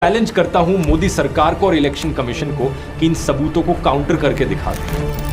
Challenge करता हूं मोदी सरकार को और इलेक्शन कमीशन को कि इन सबूतों को काउंटर करके दिखा दें।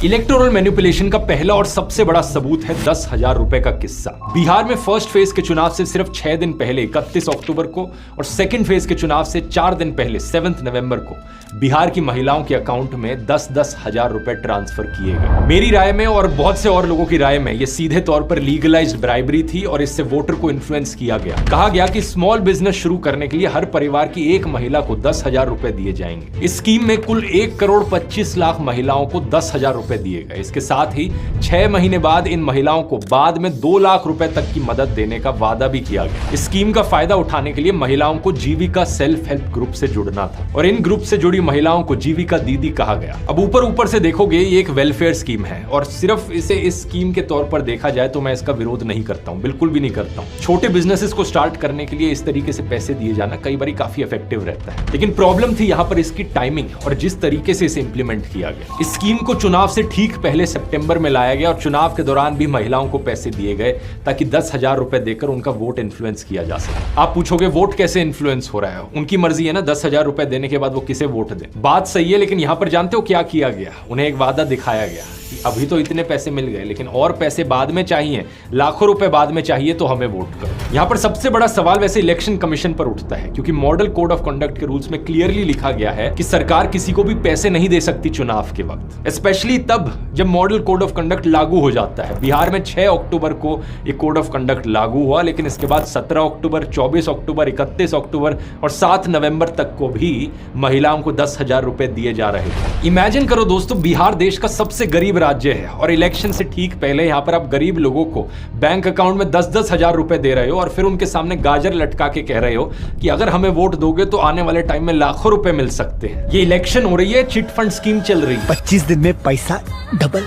इलेक्टोरल मैनिपुलेशन का पहला और सबसे बड़ा सबूत है 10,000 रुपए का किस्सा। बिहार में फर्स्ट फेज के चुनाव से सिर्फ 6 दिन पहले 31 अक्टूबर को और सेकंड फेज के चुनाव से 4 दिन पहले 7 नवंबर को बिहार की महिलाओं के अकाउंट में 10-10 हजार रुपए ट्रांसफर किए गए। मेरी राय में और बहुत से और लोगों की राय में यह सीधे तौर पर लीगलाइज्ड ब्राइबरी थी और इससे वोटर को इन्फ्लुएंस किया गया। कहा गया कि स्मॉल बिजनेस शुरू करने के लिए हर परिवार की एक महिला को 10,000 रुपए दिए जाएंगे। इस स्कीम में कुल 1,25,00,000 महिलाओं को 10,000 रुपए दिए गए। इसके साथ ही 6 महीने बाद इन महिलाओं को बाद में 2 लाख रुपए तक की मदद देने का वादा भी किया गया। इस स्कीम का फायदा उठाने के लिए महिलाओं को जीविका सेल्फ हेल्प ग्रुप से जुड़ना था और इन ग्रुप से जुड़ी महिलाओं को जीविका दीदी कहा गया। अब ऊपर से देखोगे ये एक वेलफेयर स्कीम है और सिर्फ इसे इस स्कीम के तौर पर देखा जाए तो मैं इसका विरोध नहीं करता हूं, बिल्कुल भी नहीं करता हूं। छोटे बिजनेसेस को स्टार्ट करने के लिए इस तरीके से पैसे दिए जाना कई बार काफी इफेक्टिव रहता है, लेकिन प्रॉब्लम थी यहां पर इसकी टाइमिंग और जिस तरीके से इसे इंप्लीमेंट किया गया। इस स्कीम को चुनाव से ठीक पहले सितंबर में लाया गया और चुनाव के दौरान भी महिलाओं को पैसे दिए गए ताकि 10,000 रुपए देकर उनका वोट इन्फ्लुएंस किया जा सके। आप पूछोगे वोट कैसे इन्फ्लुएंस हो रहा है? उनकी मर्जी है ना, 10,000 रुपए देने के बाद वो किसे वोट दे। बात सही है, लेकिन यहां पर जानते हो क्या किया गया? उन्हें एक वादा दिखाया गया कि अभी तो इतने पैसे मिल गए, लेकिन और पैसे बाद में चाहिए, लाखों रुपए बाद में चाहिए तो हमें वोट करो। यहां पर सबसे बड़ा सवाल वैसे इलेक्शन कमीशन पर उठता है, क्योंकि मॉडल कोड ऑफ कंडक्ट के रूल्स में क्लियरली लिखा गया है कि सरकार किसी को भी पैसे नहीं दे सकती चुनाव के वक्त, स्पेशली तब जब मॉडल कोड ऑफ कंडक्ट लागू हो जाता है। बिहार में 6 अक्टूबर को ये कोड ऑफ कंडक्ट लागू हुआ, लेकिन इसके बाद 17 अक्टूबर, 24 अक्टूबर, 31 अक्टूबर और 7 नवंबर तक को भी महिलाओं को 10,000 रुपए दिए जा रहे थे। इमेजिन करो दोस्तों, बिहार देश का सबसे गरीब राज्य है और इलेक्शन से ठीक पहले यहां पर आप गरीब लोगों को बैंक अकाउंट में 10-10 हजार रुपए दे रहे हो और फिर उनके सामने गाजर लटका के कह रहे हो कि अगर हमें वोट दोगे तो आने वाले टाइम में लाखों रुपए मिल सकते हैं। ये इलेक्शन हो रही है, चिट फंड स्कीम चल रही है। 25 दिन में पैसा डबल।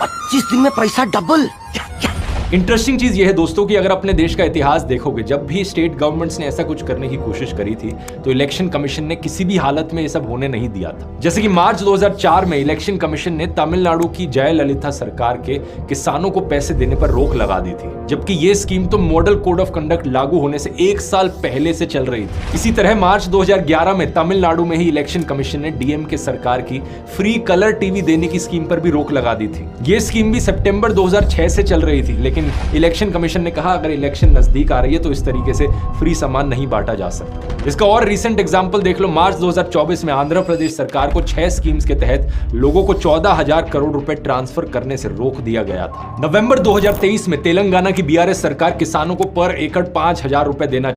25 दिन में पैसा डबल। इंटरेस्टिंग चीज यह है दोस्तों कि अगर अपने देश का इतिहास देखोगे, जब भी स्टेट गवर्नमेंट्स ने ऐसा कुछ करने की कोशिश करी थी तो इलेक्शन कमीशन ने किसी भी हालत में ये सब होने नहीं दिया था। जैसे कि मार्च 2004 में इलेक्शन कमीशन ने तमिलनाडु की जयललिता सरकार के किसानों को पैसे देने पर रोक लगा दी थी, जबकि ये स्कीम तो मॉडल कोड ऑफ कंडक्ट लागू होने से 1 साल पहले से चल रही थी। इसी तरह मार्च 2011 में तमिलनाडु में ही इलेक्शन कमीशन ने डीएमके सरकार की फ्री कलर टीवी देने की स्कीम पर भी रोक लगा दी थी। ये स्कीम भी सितंबर 2006 से चल रही थी, लेकिन इलेक्शन कमीशन ने कहा अगर इलेक्शन नजदीक आ रही है तो इस तरीके से फ्री सामान नहीं बांटा जा सकता। इसका और रीसेंट एग्जांपल देख लो, मार्च 2024 में आंध्र प्रदेश सरकार को 6 स्कीम्स के तहत लोगों को 14,000 करोड़ रुपए ट्रांसफर करने से रोक दिया गया था। नवंबर 2023 में तेलंगाना की बीआरएस सरकार किसानों को पर एकड़ 5,000 रुपए देना